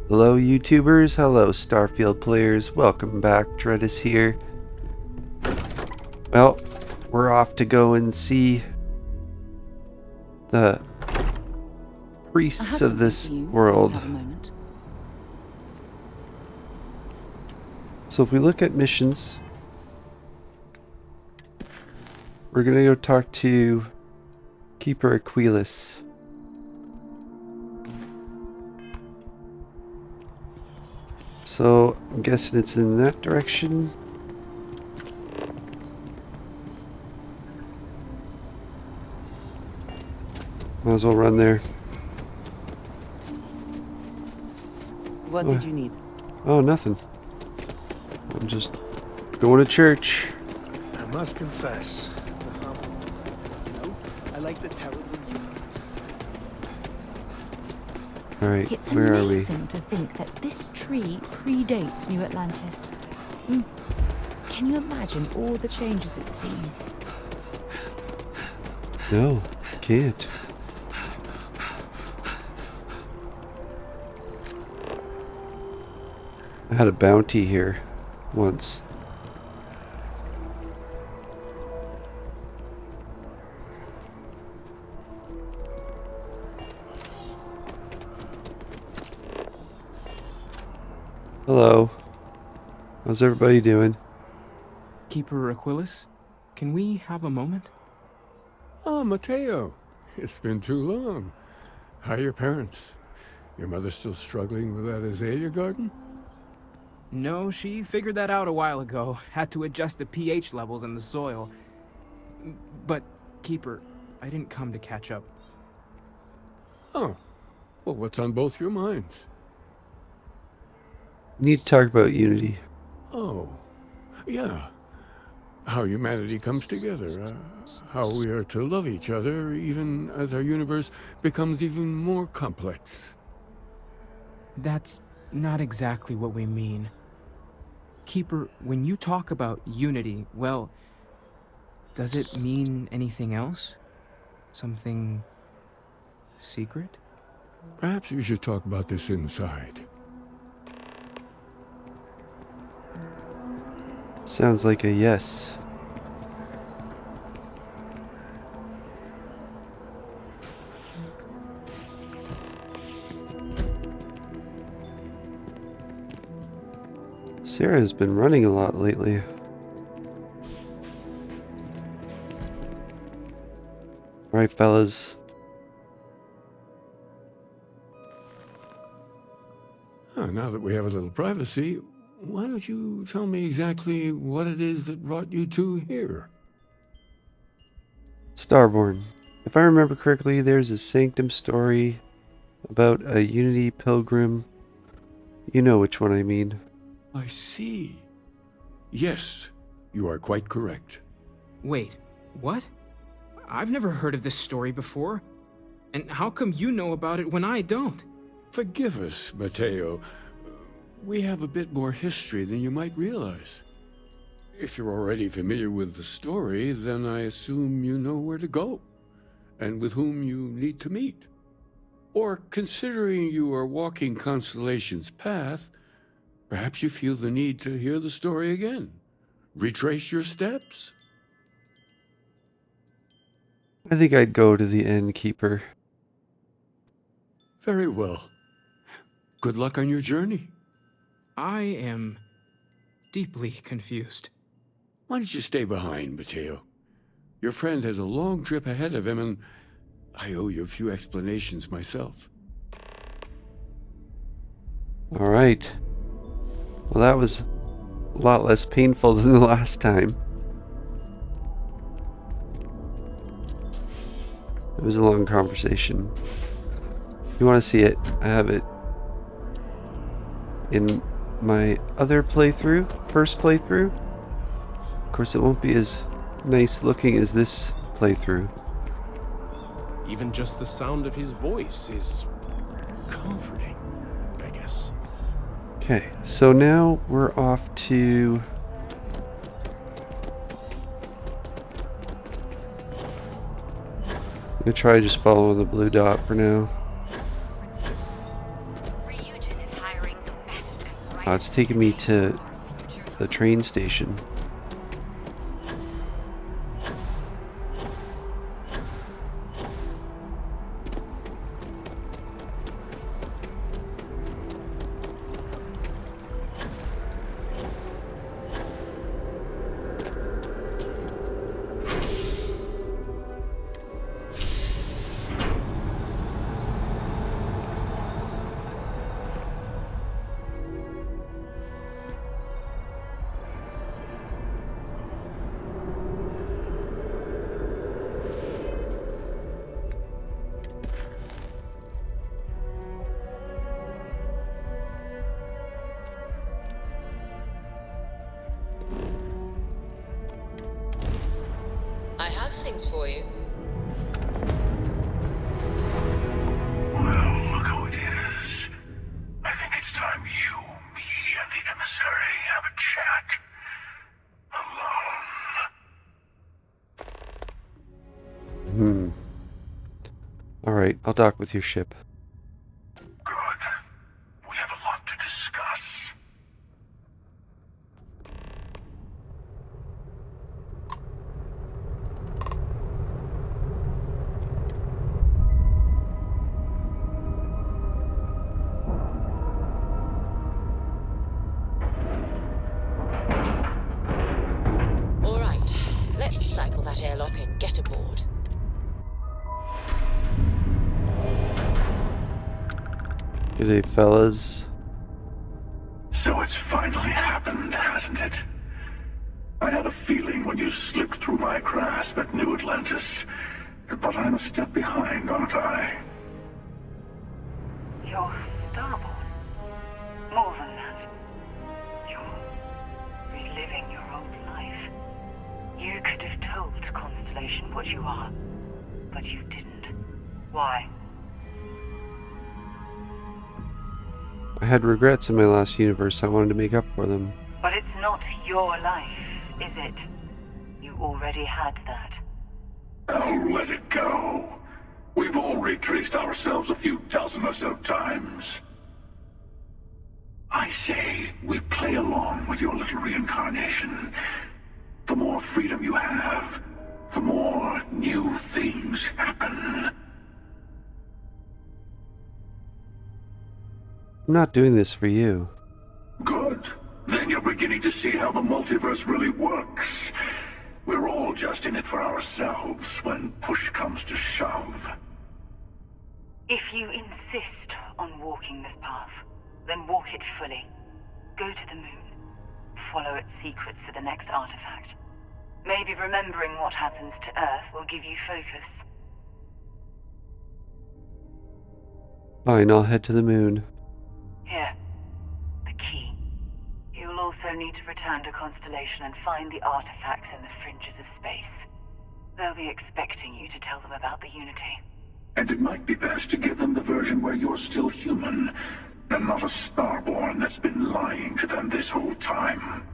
Hello YouTubers, hello Starfield players, welcome back, Dreadis here. Well, we're off to go and see the I priests have of something this for you. world. Have a moment. So if we look at missions, we're gonna go talk to Keeper Aquilas. So I'm guessing it's in that direction. Might as well run there. What did you need? Oh, nothing. I'm just going to church. I must confess, I like the terrible you. Alright, It's where are we? amazing to think that this tree predates New Atlantis. Can you imagine all the changes it's seen? No, can't. I had a bounty here once. Hello. How's everybody doing? Keeper Aquilas, can we have a moment? Ah, Mateo. It's been too long. How are your parents? Your mother still struggling with that azalea garden? No, she figured that out a while ago. Had to adjust the pH levels in the soil. But, Keeper, I didn't come to catch up. Oh. Well, what's on both your minds? We need to talk about unity. Oh. Yeah. How humanity comes together. How we are to love each other even as our universe becomes even more complex. That's not exactly what we mean. Keeper, when you talk about unity, well, does it mean anything else? Something secret? Perhaps we should talk about this inside. Sounds like a yes. Sarah has been running a lot lately. Alright, fellas. Now that we have a little privacy, why don't you tell me exactly what it is that brought you two here? Starborn. If I remember correctly, there's a Sanctum story about a Unity pilgrim. You know which one I mean. I see. Yes, you are quite correct. Wait, what? I've never heard of this story before. And how come you know about it when I don't? Forgive us, Mateo. We have a bit more history than you might realize. If you're already familiar with the story, then I assume you know where to go, and with whom you need to meet. Or, considering you are walking Constellation's path, perhaps you feel the need to hear the story again. Retrace your steps. I think I'd go to the Innkeeper. Very well. Good luck on your journey. I am deeply confused. Why don't you stay behind, Mateo? Your friend has a long trip ahead of him, and I owe you a few explanations myself. Alright. Well, that was a lot less painful than the last time. It was a long conversation. You want to see it? I have it in my other playthrough, first playthrough. Of course, it won't be as nice looking as this playthrough. Even just the sound of his voice is comforting, I guess. Okay, so now we're off to... I'm gonna try just following the blue dot for now. Ryujin is higher It's taking me to the train station. I have things for you. Well, look who it is. I think it's time you, me, and the emissary have a chat. Alone. Alright, I'll dock with your ship. Good. We have a lot to discuss. All right, let's cycle that airlock and get aboard. G'day, fellas. So it's finally happened, hasn't it? I had a feeling when you slipped through my grasp at New Atlantis. But I'm a step behind, aren't I? You're starborn. More than that. You're reliving your old life. You could have told Constellation what you are, but you didn't. Why? I had regrets in my last universe. I wanted to make up for them. But it's not your life, is it? You already had that. Oh, let it go. We've all retraced ourselves a few dozen or so times. I say, we play along with your little reincarnation. The more freedom you have, the more new things happen. I'm not doing this for you. Good. Then you're beginning to see how the multiverse really works. We're all just in it for ourselves when push comes to shove. If you insist on walking this path, then walk it fully. Go to the moon. Follow its secrets to the next artifact. Maybe remembering what happens to Earth will give you focus. Fine, I'll head to the moon. Here. The key. You'll also need to return to Constellation and find the artifacts in the fringes of space. They'll be expecting you to tell them about the Unity. And it might be best to give them the version where you're still human, and not a starborn that's been lying to them this whole time.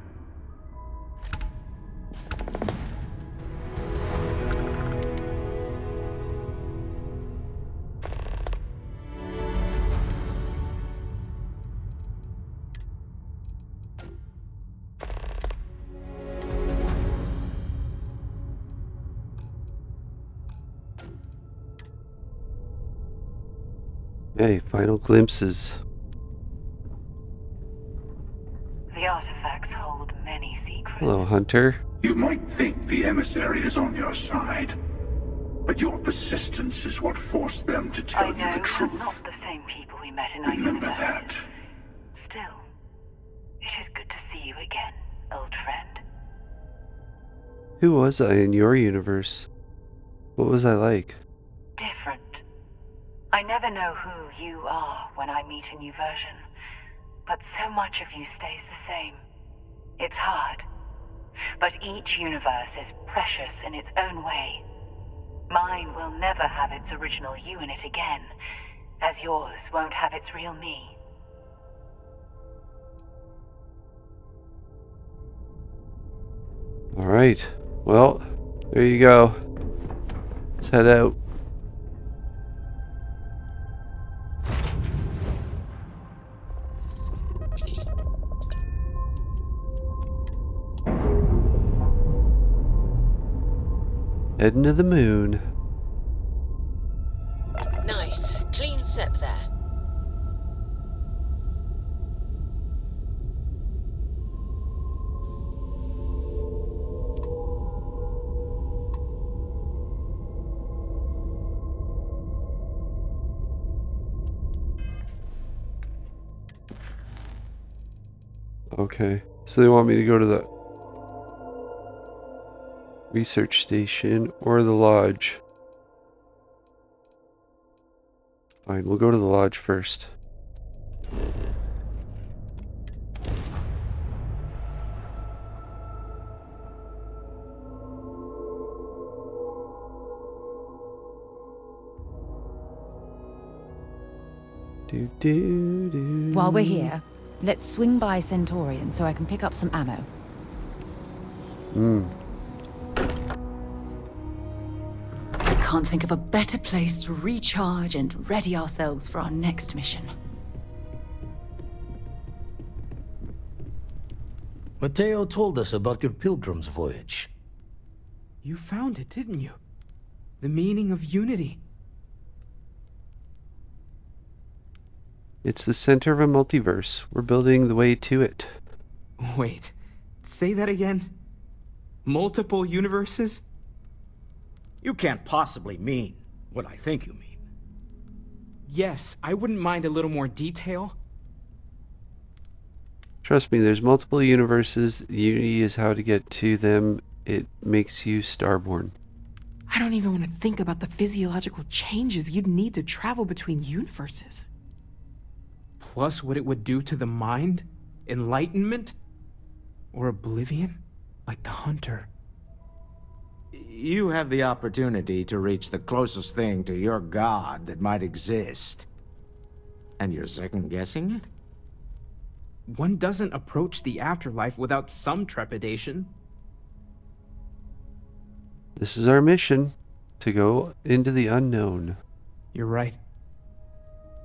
Hey, final glimpses. The artifacts hold many secrets. Hello, Hunter. You might think the emissary is on your side, but your persistence is what forced them to tell I you the know, they're truth. not the same people we met in our Remember universes. that. Still, it is good to see you again, old friend. Who was I in your universe? What was I like? Different. I never know who you are when I meet a new version, but so much of you stays the same. It's hard, but each universe is precious in its own way. Mine will never have its original you in it again, as yours won't have its real me. Alright, well, there you go. Let's head out. Heading to the moon. Nice. Clean sep there. Okay. So they want me to go to the research station or the lodge. Fine, we'll go to the lodge first. While we're here, let's swing by Centaurian so I can pick up some ammo. I can't think of a better place to recharge and ready ourselves for our next mission. Mateo told us about your pilgrim's voyage. You found it, didn't you? The meaning of unity. It's the center of a multiverse. We're building the way to it. Wait, say that again? Multiple universes? You can't possibly mean what I think you mean. Yes, I wouldn't mind a little more detail. Trust me, there's multiple universes. Unity is how to get to them. It makes you starborn. I don't even want to think about the physiological changes you'd need to travel between universes. Plus what it would do to the mind? Enlightenment? Or oblivion? Like the Hunter. You have the opportunity to reach the closest thing to your god that might exist. And you're second-guessing it? One doesn't approach the afterlife without some trepidation. This is our mission, to go into the unknown. You're right.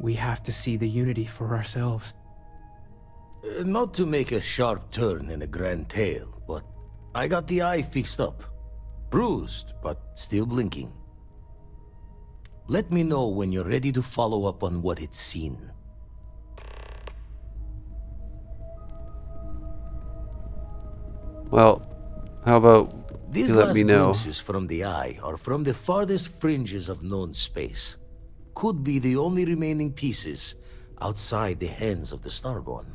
We have to see the unity for ourselves. Not to make a sharp turn in a grand tale, but I got the eye fixed up. Bruised, but still blinking. Let me know when you're ready to follow up on what it's seen. Well, how about These you let last me know? glimpses from the eye are from the farthest fringes of known space. Could be the only remaining pieces outside the hands of the Starborn.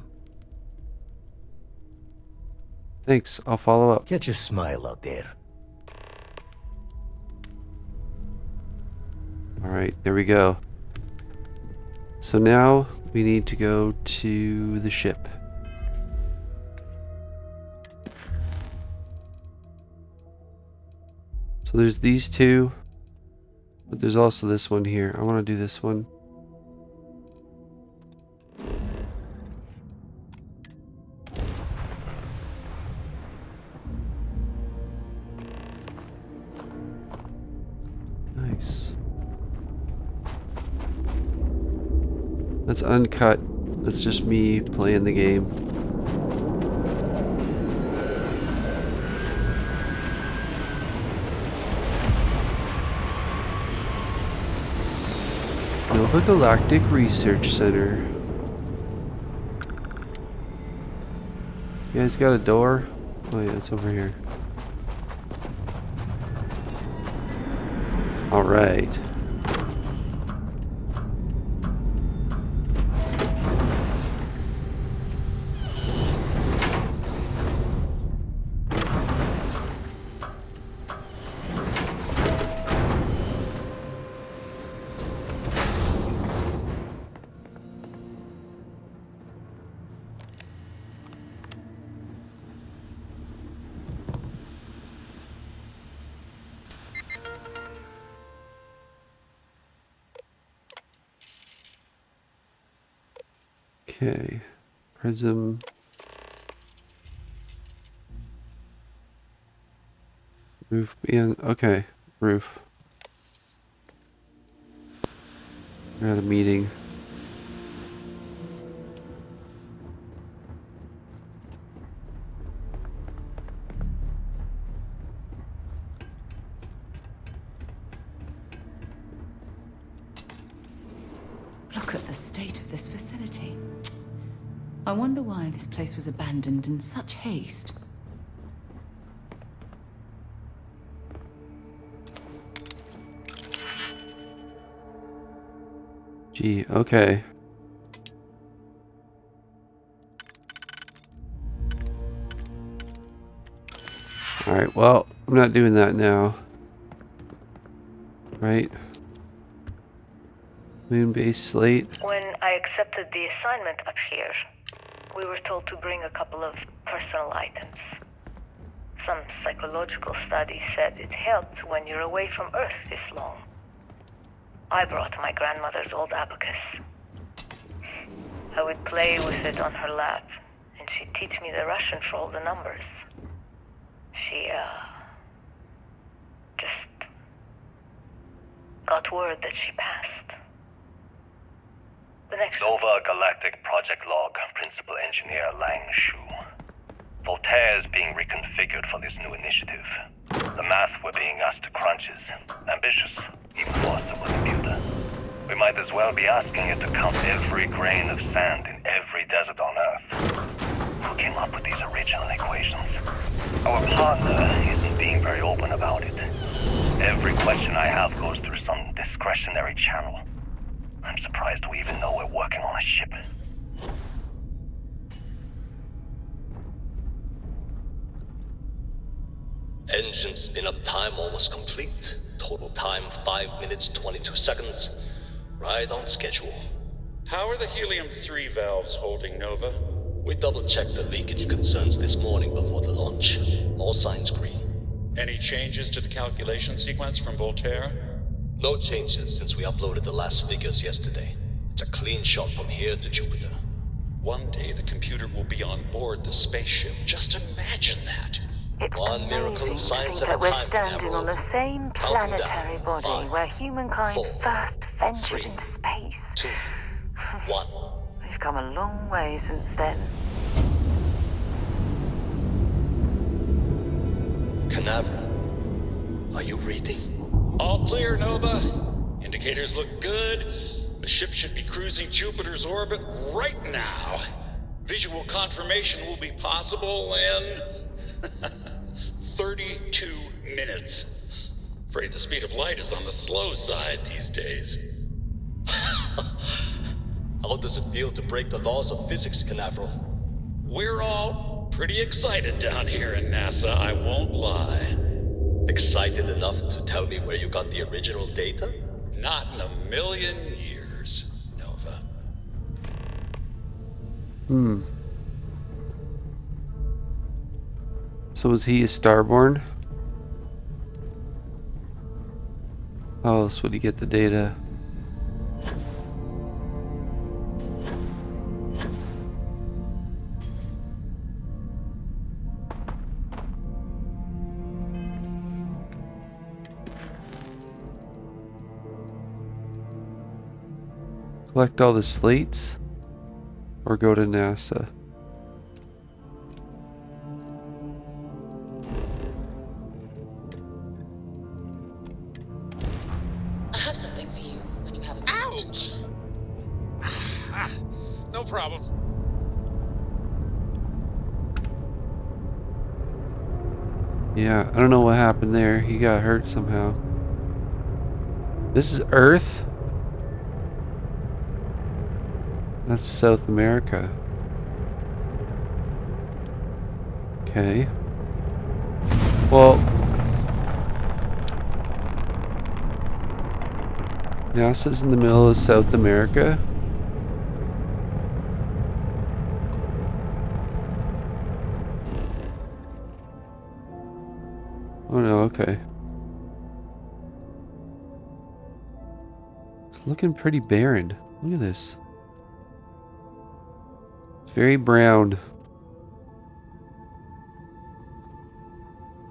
Thanks, I'll follow up. Catch a smile out there. Alright, there we go. So now we need to go to the ship. So there's these two, but there's also this one here. I want to do this one. Nice. That's uncut. That's just me playing the game. Nova Galactic Research Center. You guys got a door? Oh yeah, it's over here. Alright. Okay, prism. Roof being okay, roof. We're at a meeting. state of this facility. I wonder why this place was abandoned in such haste. Gee, okay. Alright, well, I'm not doing that now. Right? Moon-based slate. When I accepted the assignment up here, we were told to bring a couple of personal items. Some psychological study said it helped when you're away from Earth this long. I brought my grandmother's old abacus. I would play with it on her lap, and she'd teach me the Russian for all the numbers. She, just got word that she passed. The next Nova Galactic Project Log, Principal Engineer Lang Shu. Voltaire is being reconfigured for this new initiative. The math we're being asked to crunch is ambitious, even for a supercomputer. We might as well be asking it to count every grain of sand in every desert on Earth. Who came up with these original equations? Our partner isn't being very open about it. Every question I have goes through some discretionary channel. I'm surprised we even know we're working on a ship. Engine spin-up time almost complete. Total time 5 minutes 22 seconds. Right on schedule. How are the helium-3 valves holding, Nova? We double-checked the leakage concerns this morning before the launch. All signs green. Any changes to the calculation sequence from Voltaire? No changes since we uploaded the last figures yesterday. It's a clean shot from here to Jupiter. One day the computer will be on board the spaceship. Just imagine that. It's One miracle of science that at a we're time, standing on the same Counting planetary down. body 5, where humankind 4, first ventured 3, into space. 2, 1. We've come a long way since then. Canaveral, are you reading? All clear, Nova. Indicators look good. The ship should be cruising Jupiter's orbit right now. Visual confirmation will be possible in 32 minutes. Afraid the speed of light is on the slow side these days. How does it feel to break the laws of physics, Canaveral? We're all pretty excited down here in NASA, I won't lie. Excited enough to tell me where you got the original data? Not in a million years, Nova. So was he a Starborn? How else would he get the data? Collect all the slates or go to NASA? I have something for you when you have a minute. Ouch! No problem. Yeah, I don't know what happened there. He got hurt somehow. This is Earth? That's South America. Okay. Well, NASA's in the middle of South America. Oh no, okay. It's looking pretty barren. Look at this. It's very brown.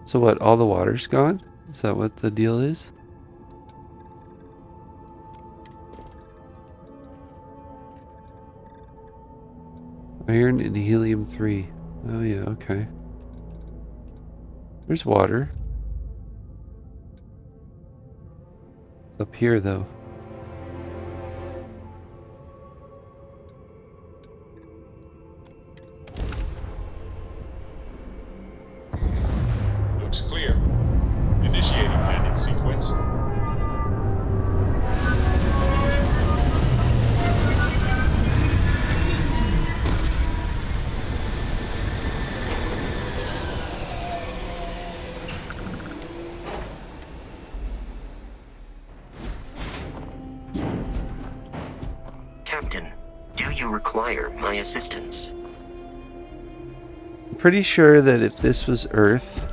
So what, all the water's gone? Is that what the deal is? Iron and helium-3. Oh yeah, okay. There's water. It's up here though. require my assistance. I'm pretty sure that if this was Earth,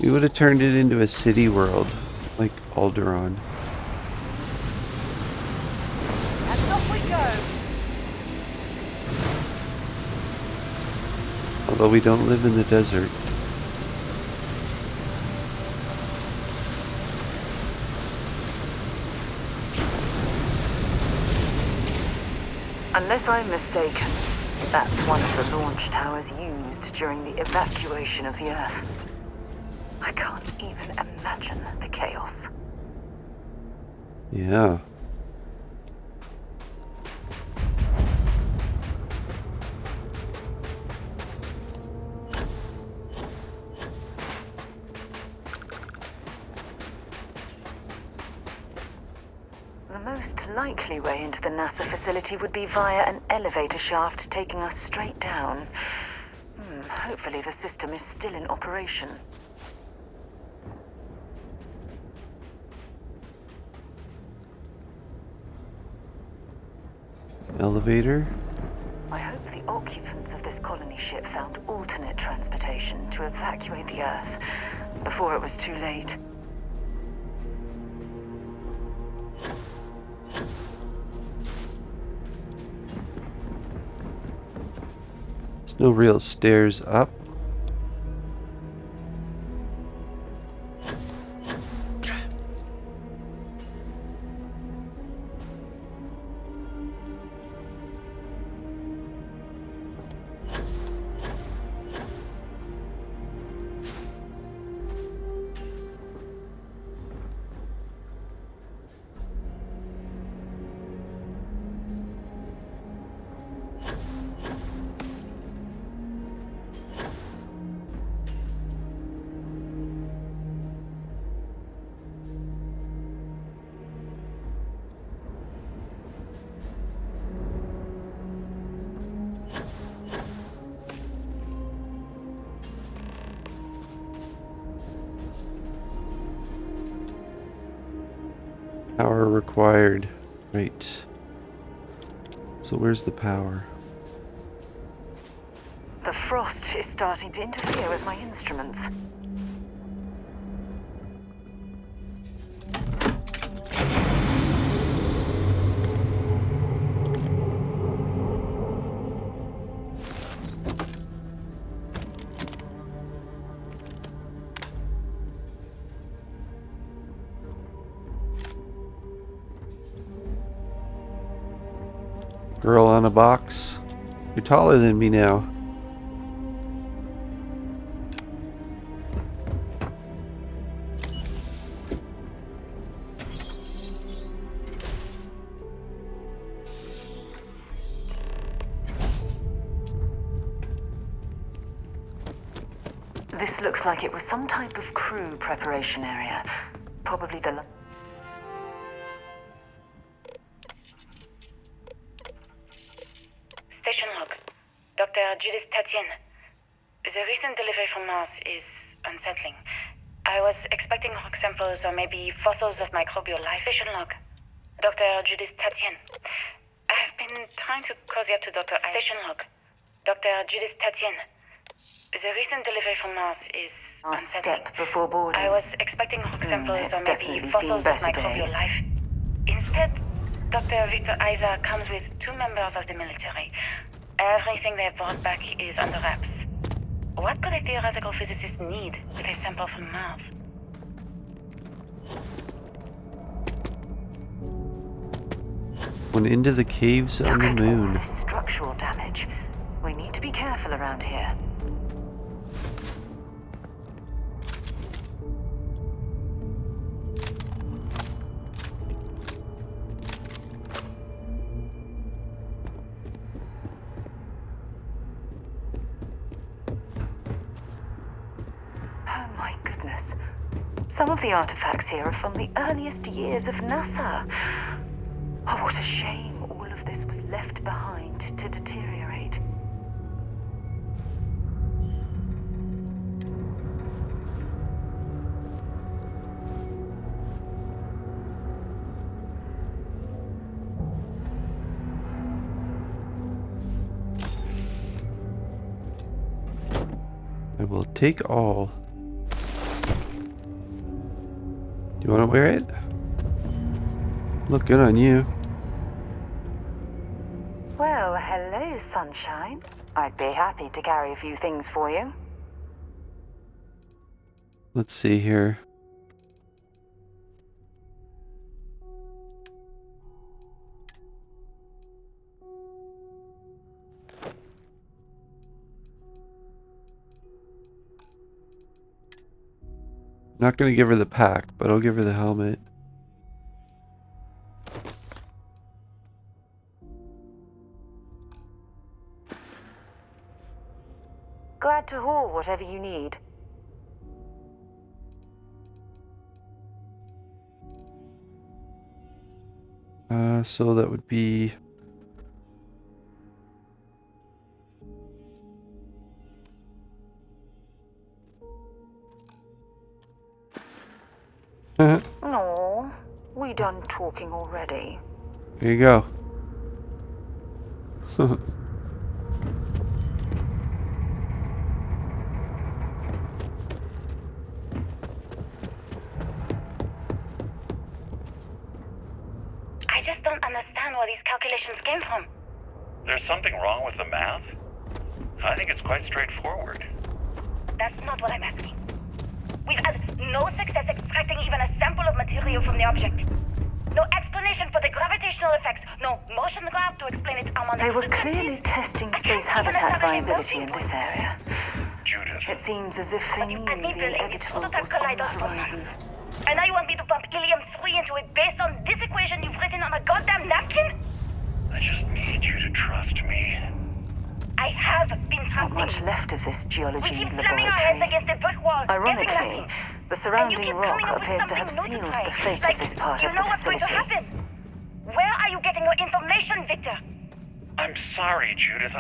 we would have turned it into a city world, like Alderaan. And off we go! Although we don't live in the desert. Unless I'm mistaken, that's one of the launch towers used during the evacuation of the Earth. I can't even imagine the chaos. Yeah. The most likely way into the NASA facility would be via an elevator shaft taking us straight down. Hopefully the system is still in operation. Elevator? I hope the occupants of this colony ship found alternate transportation to evacuate the Earth before it was too late. There's no real stairs up. Power required. Right. So where's the power? The frost is starting to interfere with my instruments. Girl on a box. You're taller than me now. This looks like it was some type of crew preparation area. Probably the... Station log. Dr. Judith Tatienne. The recent delivery from Mars is unsettling. I was expecting rock samples or maybe fossils of microbial life. Station log. Dr. Judith Tatienne. I've been trying to cozy up to Dr. Station log. Dr. Judith Tatienne. The recent delivery from Mars is unsettling. Step before boarding. I was expecting rock samples or maybe definitely fossils seen of better microbial days. life. Instead, Dr. Victor Isa comes with 2 members of the military. Everything they brought back is under wraps. What could a theoretical physicist need with a sample from Mars? Went into the caves on the moon. This structural damage. We need to be careful around here. Oh my goodness. Some of the artifacts here are from the earliest years of NASA. Oh, what a shame all of this was left behind to deteriorate. will take all. Do you want to wear it? Look good on you. Well, hello, sunshine. I'd be happy to carry a few things for you. Let's see here. Not gonna give her the pack, but I'll give her the helmet. Glad to haul whatever you need. So that would be... No, we done talking already. Here you go. I just don't understand where these calculations came from. There's something wrong with the math? I think it's quite straightforward. That's not what I'm asking. We've had no success extracting even a sample of material from the object. No explanation for the gravitational effects. No motion graph to explain its harmonic They were frequencies. clearly testing space habitat viability in this area. Judith. It seems as if they knew the inevitable was on the horizon. And now you want me to pump helium-3 into it based on this equation you've written on a goddamn napkin? I just need you to trust me. I have been Not trusting much you. left of this We geology keep slamming our heads laboratory. against a brick wall, getting Ironically, nothing. the And you surrounding keep rock coming up with appears to have something sealed new to the try. fate Like, of this part you of know the what's going to facility. happen. Where are you getting your information, Victor? I'm sorry, Judith.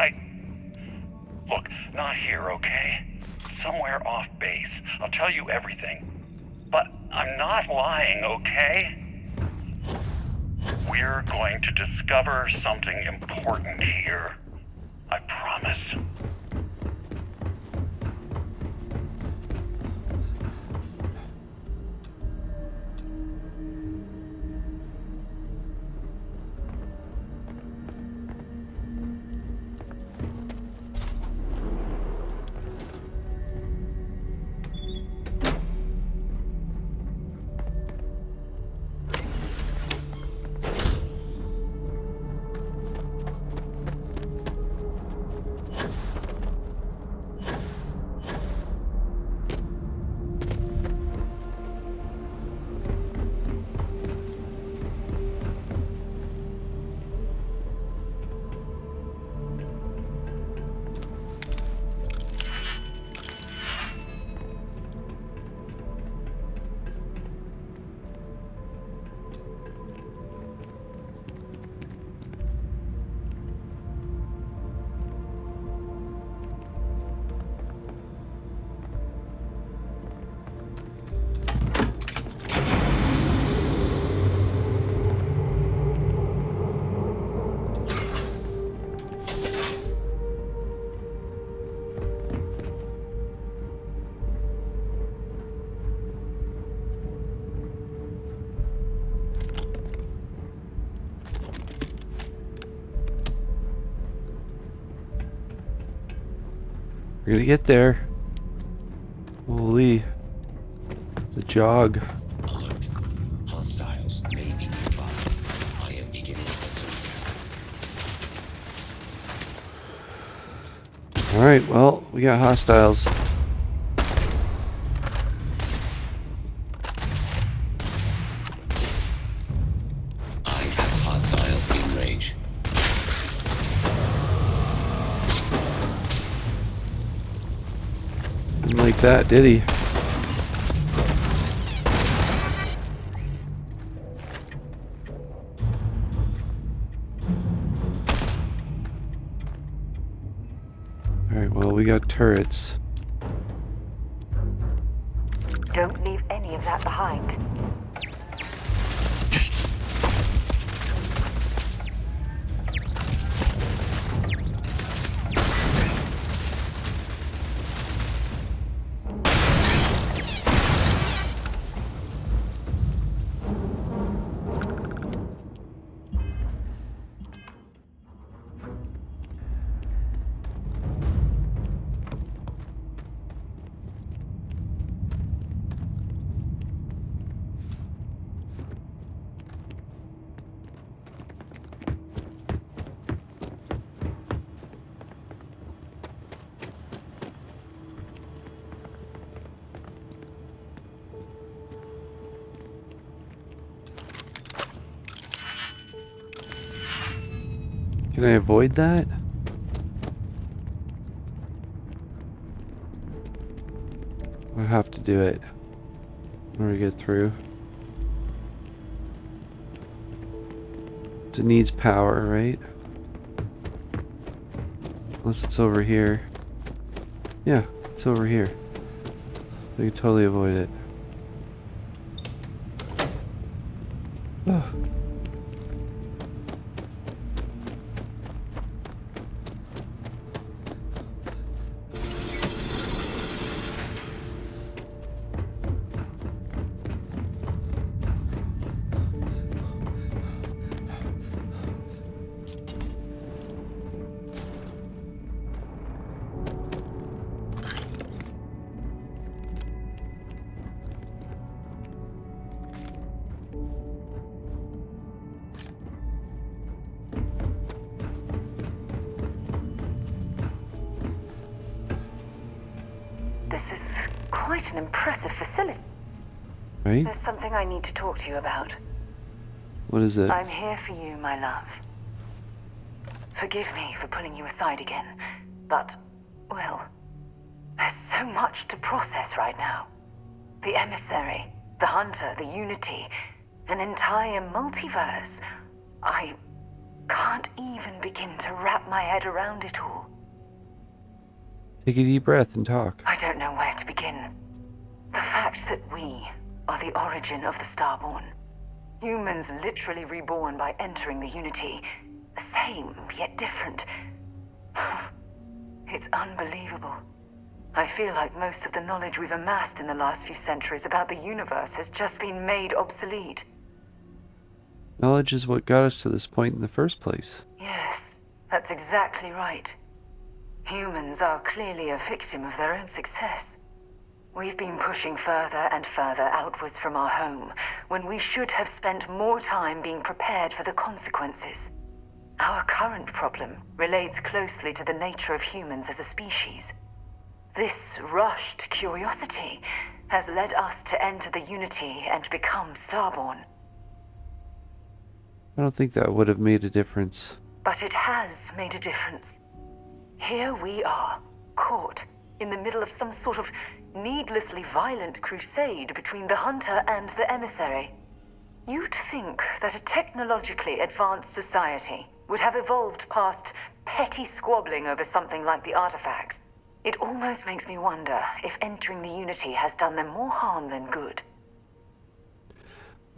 Look, not here, okay? Somewhere off base. I'll tell you everything. But I'm not lying, okay? We're going to discover something important here. I promise. We're gonna get there. Holy. It's a jog. Alert. Hostiles may be nearby. I am beginning the search. Alright, well, we got hostiles. I have hostiles in range. Didn't like that, did he? Alright, well, we got turrets. Don't leave any of that behind. Can I avoid that? I have to do it in order to get through. It needs power, right? Unless it's over here. Yeah, it's over here. So you can totally avoid it. Oh. This is quite an impressive facility. Right? There's something I need to talk to you about. What is it? I'm here for you, my love. Forgive me for pulling you aside again, but, well, there's so much to process right now. The emissary, the hunter, the unity, an entire multiverse. I can't even begin to wrap my head around it all. Take a deep breath and talk. I don't know where to begin. The fact that we are the origin of the Starborn. Humans literally reborn by entering the Unity. The same, yet different. It's unbelievable. I feel like most of the knowledge we've amassed in the last few centuries about the universe has just been made obsolete. Knowledge is what got us to this point in the first place. Yes, that's exactly right. Humans are clearly a victim of their own success. We've been pushing further and further outwards from our home, when we should have spent more time being prepared for the consequences. Our current problem relates closely to the nature of humans as a species. This rushed curiosity has led us to enter the Unity and become Starborn. I don't think that would have made a difference. But it has made a difference. Here we are, caught in the middle of some sort of needlessly violent crusade between the hunter and the emissary. You'd think that a technologically advanced society would have evolved past petty squabbling over something like the artifacts. It almost makes me wonder if entering the Unity has done them more harm than good.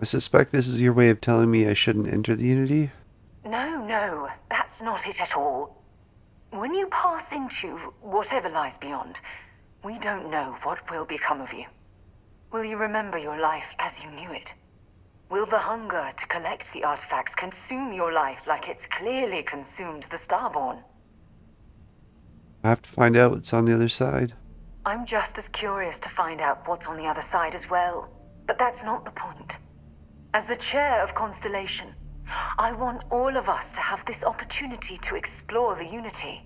I suspect this is your way of telling me I shouldn't enter the Unity? No, that's not it at all. When you pass into whatever lies beyond, we don't know what will become of you. Will you remember your life as you knew it? Will the hunger to collect the artifacts consume your life like it's clearly consumed the Starborn? I have to find out what's on the other side. I'm just as curious to find out what's on the other side as well. But that's not the point. As the chair of Constellation, I want all of us to have this opportunity to explore the Unity.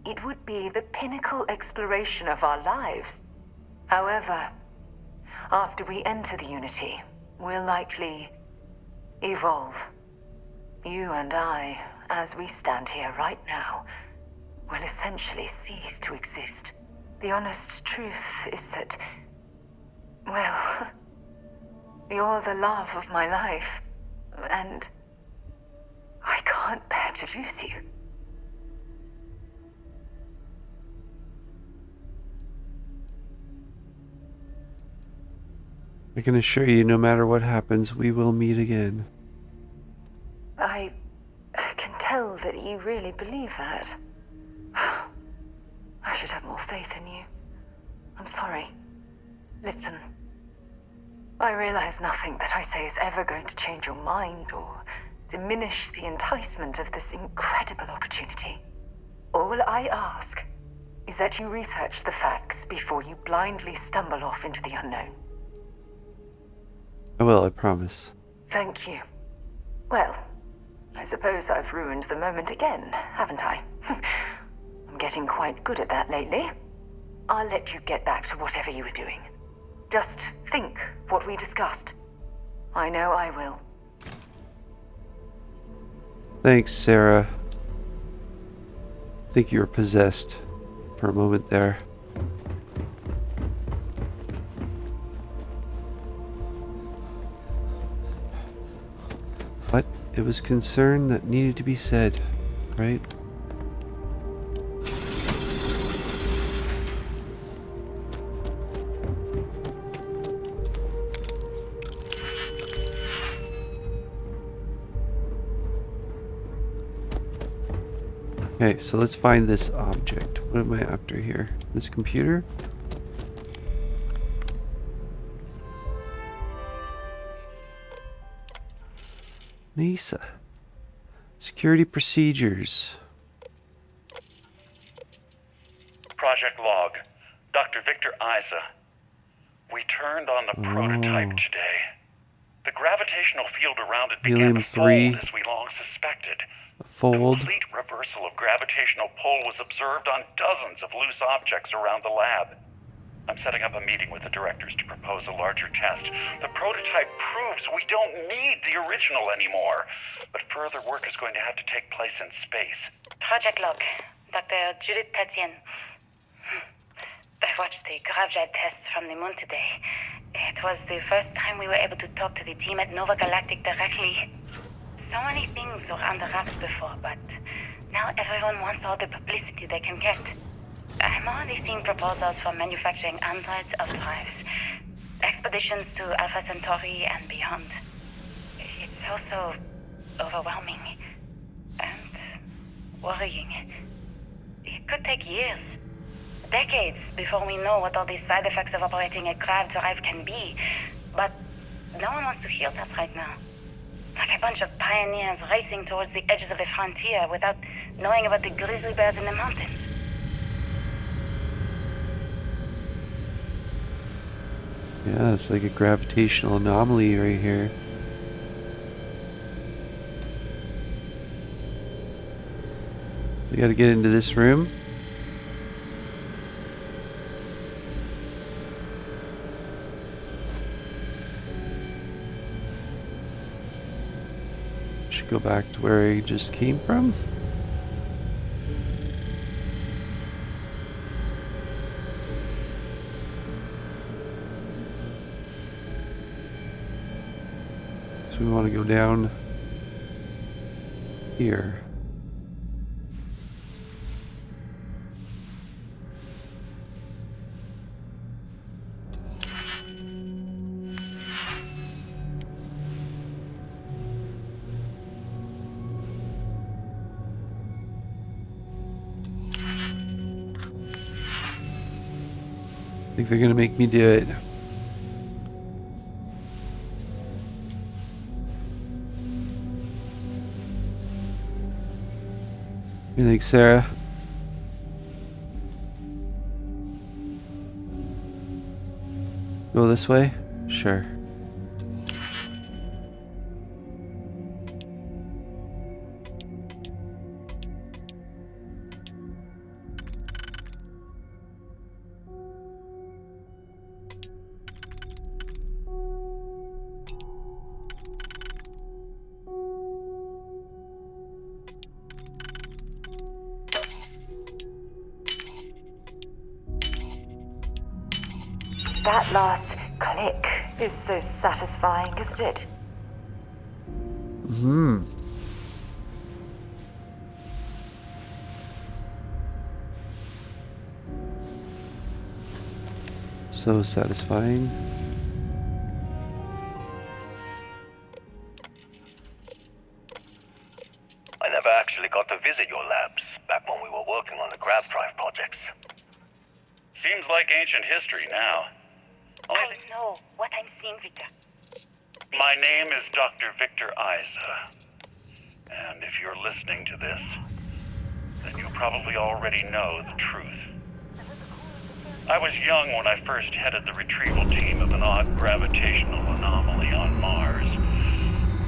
It would be the pinnacle exploration of our lives. However, after we enter the Unity, we'll likely evolve. You and I, as we stand here right now, will essentially cease to exist. The honest truth is that, well, you're the love of my life, and I can't bear to lose you. I can assure you, no matter what happens, we will meet again. I can tell that you really believe that. I should have more faith in you. I'm sorry. Listen, I realize nothing that I say is ever going to change your mind or diminish the enticement of this incredible opportunity. All I ask is that you research the facts before you blindly stumble off into the unknown. I will, I promise. Thank you. Well, I suppose I've ruined the moment again, haven't I? I'm getting quite good at that lately. I'll let you get back to whatever you were doing. Just think what we discussed. I know I will. Thanks, Sarah. think you were possessed for a moment there. But it was concern that needed to be said, right? Okay, so let's find this object. What am I after here? This computer? Mesa. Security procedures. Project log. Dr. Victor Isa. We turned on the prototype today. The gravitational field around it began to Helium-3. fold as we long suspected. Fold. Complete reversal of gravitational pull was observed on dozens of loose objects around the lab. I'm setting up a meeting with the directors to propose a larger test. The prototype proves we don't need the original anymore, but further work is going to have to take place in space. Project log. Dr. Judith Tatian. I watched the gravjet tests from the moon today. It was the first time we were able to talk to the team at Nova Galactic directly. So many things were under wraps before, but now everyone wants all the publicity they can get. I'm already seeing proposals for manufacturing androids of drives, expeditions to Alpha Centauri and beyond. It's also overwhelming and worrying. It could take years, decades, before we know what all the side effects of operating a grav drive can be. But no one wants to hear that right now. Like a bunch of pioneers racing towards the edges of the frontier without knowing about the grizzly bears in the mountains. Yeah, it's like a gravitational anomaly right here. So we gotta get into this room. Should go back to where I just came from. So we want to go down here. I think they're gonna make me do it. What do you think, Sarah? Go this way? Sure. That last click is so satisfying, isn't it? Hmm. So satisfying. I never actually got to visit your labs back when we were working on the grav drive projects. Seems like ancient history now. I know what I'm seeing, Victor. My name is Dr. Victor Isa. And if you're listening to this, then you probably already know the truth. I was young when I first headed the retrieval team of an odd gravitational anomaly on Mars.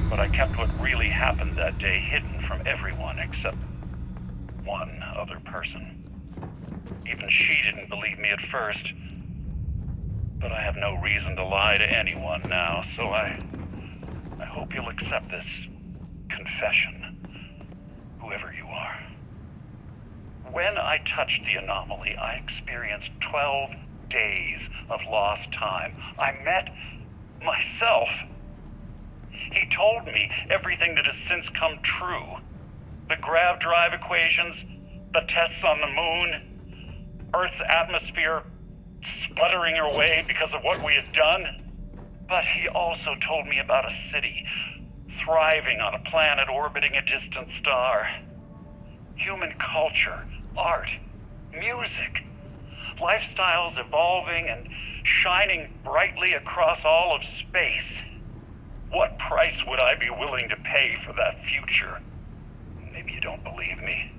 But I kept what really happened that day hidden from everyone except one other person. Even she didn't believe me at first. But I have no reason to lie to anyone now, so I hope you'll accept this confession, whoever you are. When I touched the anomaly, I experienced 12 days of lost time. I met myself. He told me everything that has since come true. The grav drive equations, the tests on the moon, Earth's atmosphere sputtering away because of what we had done. But he also told me about a city thriving on a planet orbiting a distant star. Human culture, art, music, lifestyles evolving and shining brightly across all of space. What price would I be willing to pay for that future? Maybe you don't believe me.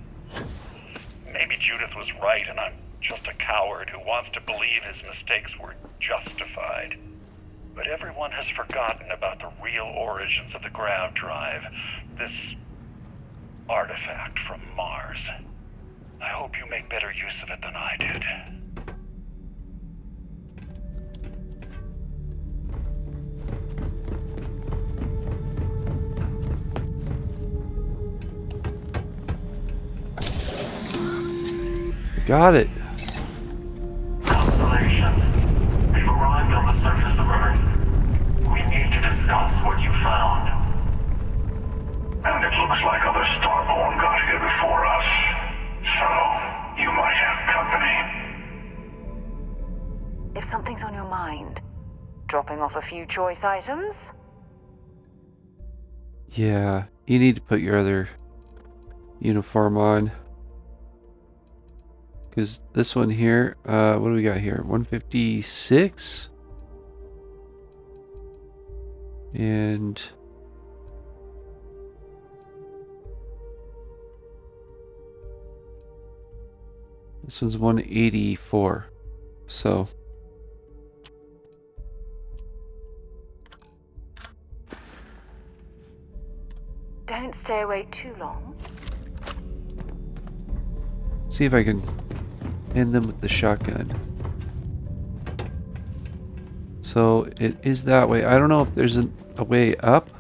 Maybe Judith was right and I'm just a coward who wants to believe his mistakes were justified. But everyone has forgotten about the real origins of the grav drive, this artifact from Mars. I hope you make better use of it than I did. Got it. Constellation, we've arrived on the surface of Earth. We need to discuss what you found. And it looks like other Starborn got here before us. So, you might have company. If something's on your mind, dropping off a few choice items? Yeah, you need to put your other uniform on. Because this one here, what do we got here? 156? And this one's 184. So Don't stay away too long. see if I can end them with the shotgun. So it is that way. I don't know if there's a way up.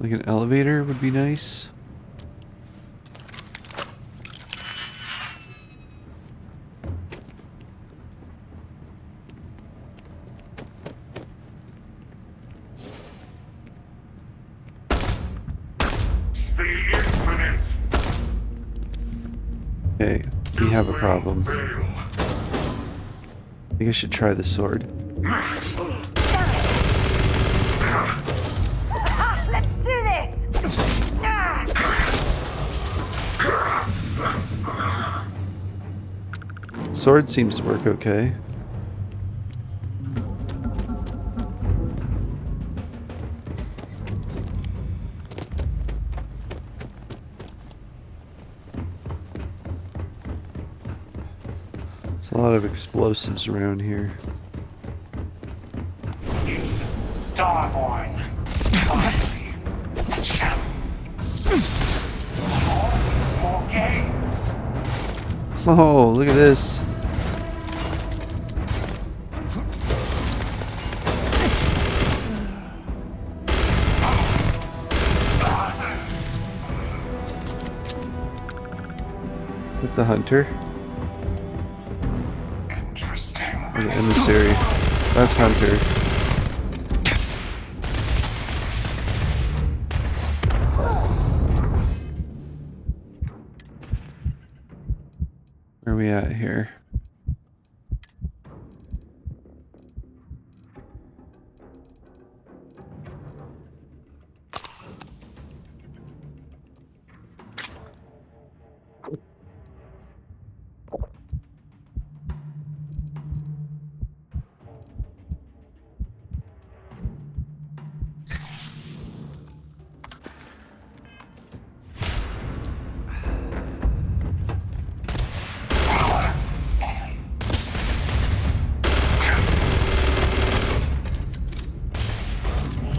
Like an elevator would be nice. Okay, we have a problem. I think I should try the sword. Let's do this! Sword seems to work okay. There's a lot of explosives around here. Starborn. Always more games. Oh, look at this. With the hunter. Interesting. Or the emissary. That's hunter. Where are we at here?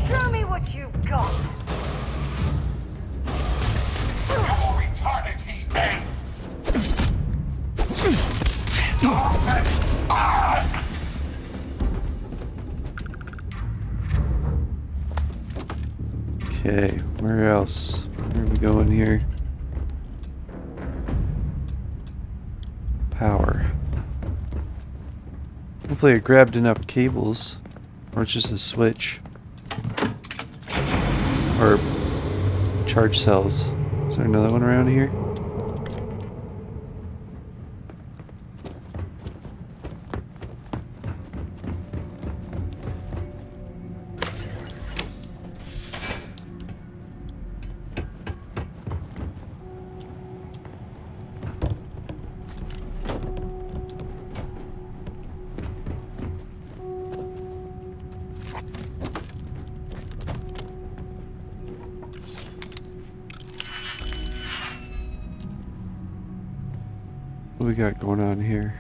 Show me what you've got! Your eternity ends. Okay, where else? Where are we going here? power. Hopefully I grabbed enough cables, or it's just a switch. Or charge cells. Is there another one around here? What we got going on here?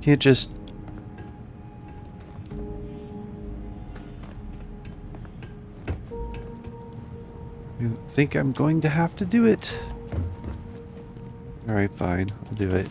Can't just... I think I'm going to have to do it. Alright, fine. I'll do it.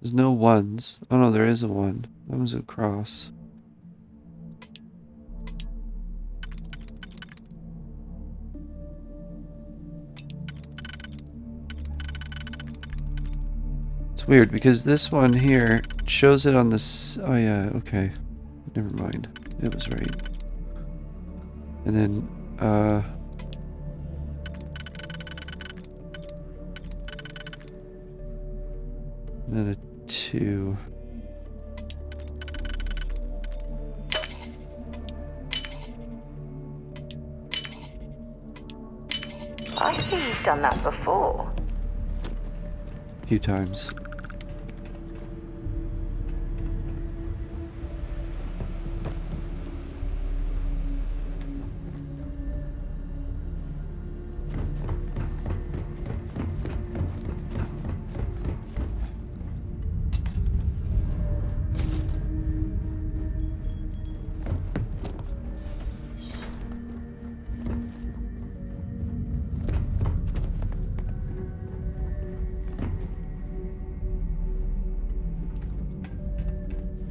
There's no ones. Oh no, there is a one. That was a cross. It's weird because this one here shows it on this. Oh yeah, okay. Never mind. It was right. And then, and then a 2. I see you've done that before. A few times.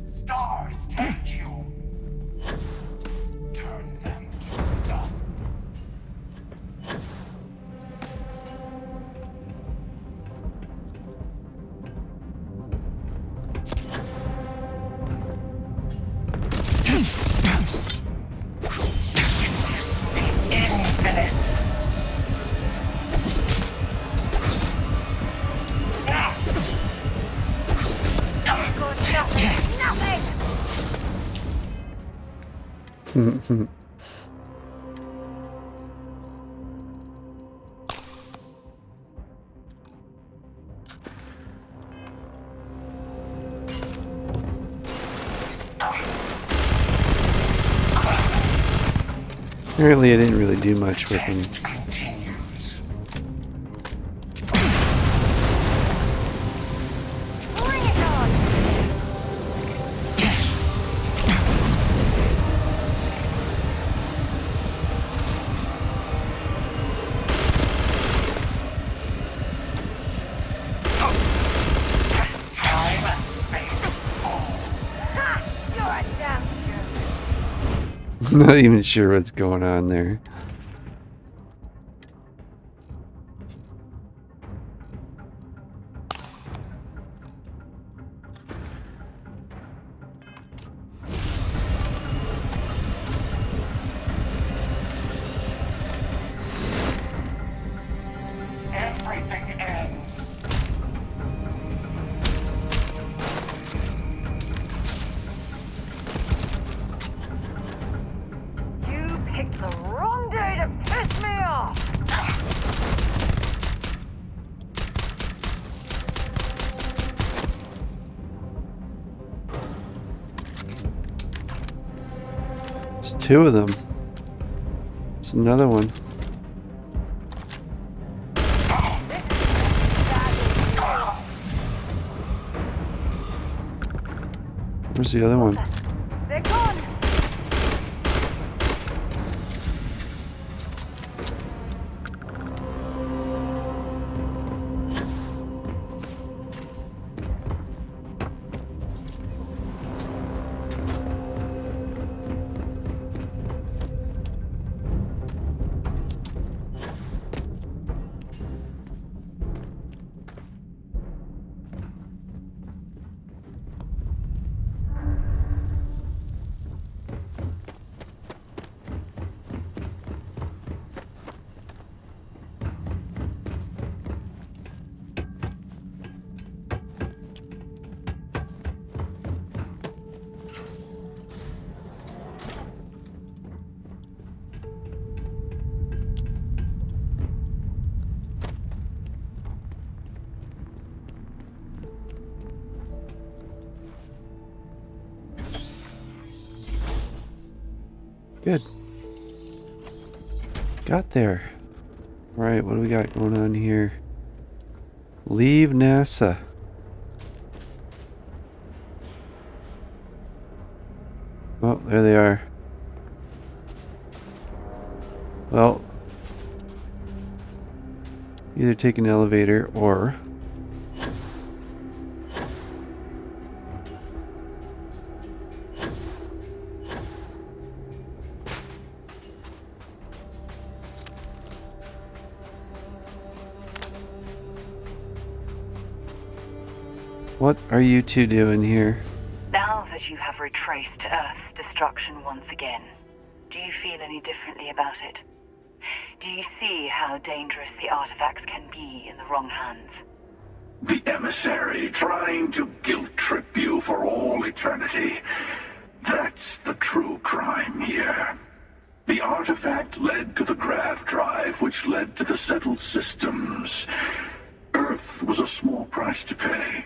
Stars take you. Turn them to dust. Witness the infinite. Apparently I didn't really do much with him. I'm not even sure what's going on there. Everything ends. You picked the wrong There's two of them. There's another one. Where's the other one? They're gone! Good. Got there. Alright, what do we got going on here? Leave NASA. Oh, there they are. Well, either take an elevator or what are you two doing here? Now that you have retraced Earth's destruction once again, do you feel any differently about it? Do you see how dangerous the artifacts can be in the wrong hands? The emissary trying to guilt trip you for all eternity. That's the true crime here. The artifact led to the grav drive, which led to the settled systems. Earth was a small price to pay.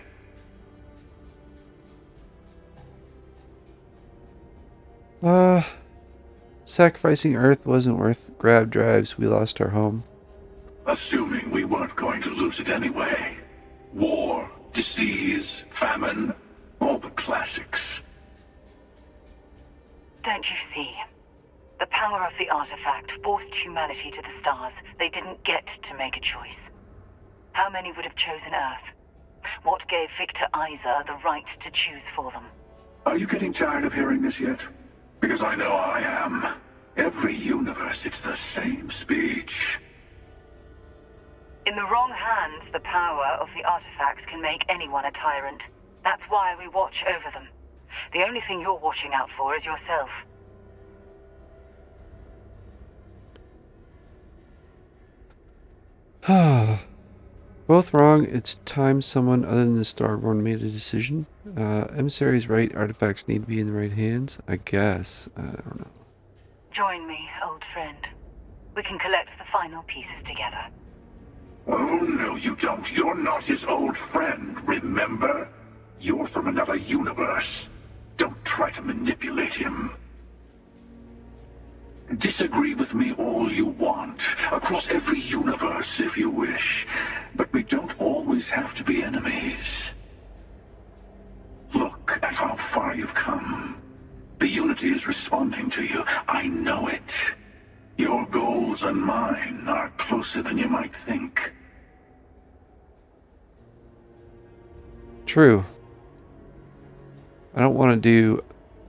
Sacrificing Earth wasn't worth grav drives. We lost our home. Assuming we weren't going to lose it anyway. War, disease, famine, all the classics. Don't you see? The power of the artifact forced humanity to the stars. They didn't get to make a choice. How many would have chosen Earth? What gave Victor Isa the right to choose for them? Are you getting tired of hearing this yet? Because I know I am. Every universe, it's the same speech. In the wrong hands, the power of the artifacts can make anyone a tyrant. That's why we watch over them. The only thing you're watching out for is yourself. Both wrong. It's time someone other than the Starborn made a decision. Emissary's right. Artifacts need to be in the right hands. I guess. I don't know. Join me, old friend. We can collect the final pieces together. Oh, no, you don't. You're not his old friend, remember? You're from another universe. Don't try to manipulate him. Disagree with me all you want, across every universe if you wish, but we don't always have to be enemies. Look at how far you've come. The Unity is responding to you. I know it. Your goals and mine are closer than you might think. True. I don't want to do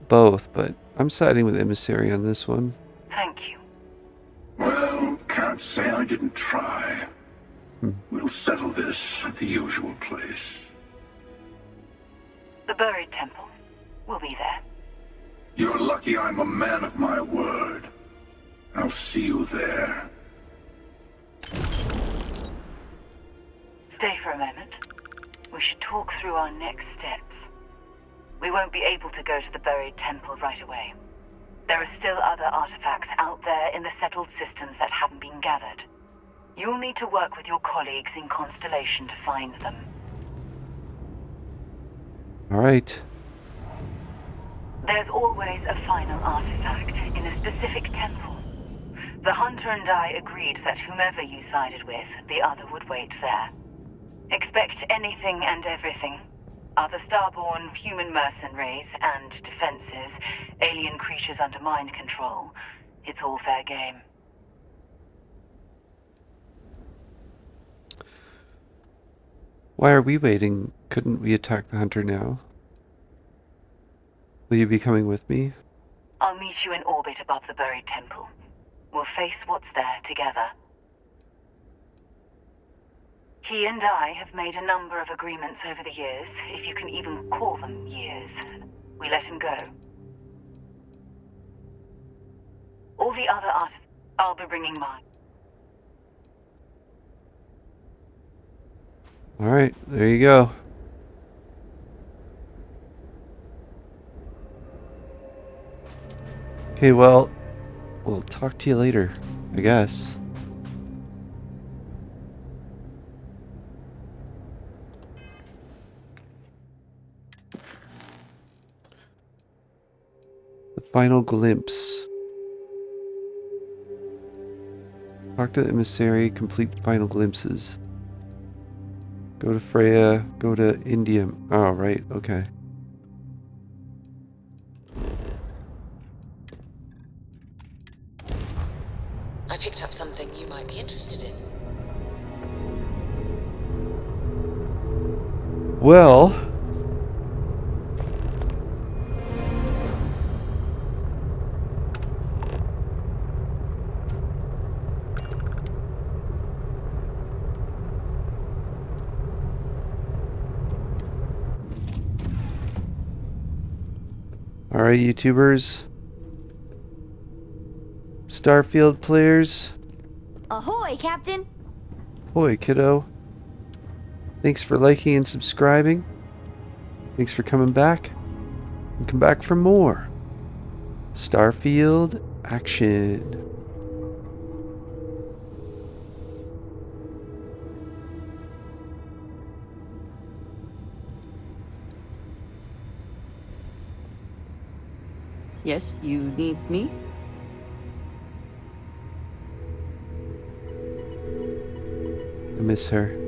both, but I'm siding with Emissary on this one. Thank you. Well, can't say I didn't try. We'll settle this at the usual place. The buried temple. We'll be there. You're lucky I'm a man of my word. I'll see you there. Stay for a moment. We should talk through our next steps. We won't be able to go to the buried temple right away. There are still other artifacts out there in the settled systems that haven't been gathered. You'll need to work with your colleagues in Constellation to find them. All right. There's always a final artifact in a specific temple. The hunter and I agreed that whomever you sided with, the other would wait there. Expect anything and everything. Other starborn, human mercenaries, and defenses, alien creatures under mind control. It's all fair game. Why are we waiting? Couldn't we attack the hunter now? Will you be coming with me? I'll meet you in orbit above the buried temple. We'll face what's there together. He and I have made a number of agreements over the years, if you can even call them years. We let him go. All the other artifacts, I'll be bringing mine. Alright, there you go. Okay, well, we'll talk to you later, I guess. The final glimpse. Talk to the emissary, complete the final glimpses. Go to Freya, go to Indium. Oh, right, okay. I picked up something you might be interested in. Well... Alright, YouTubers. Starfield players. Ahoy, Captain! Ahoy, kiddo. Thanks for liking and subscribing. Thanks for coming back. And come back for more. Starfield action. Yes, you need me? I miss her.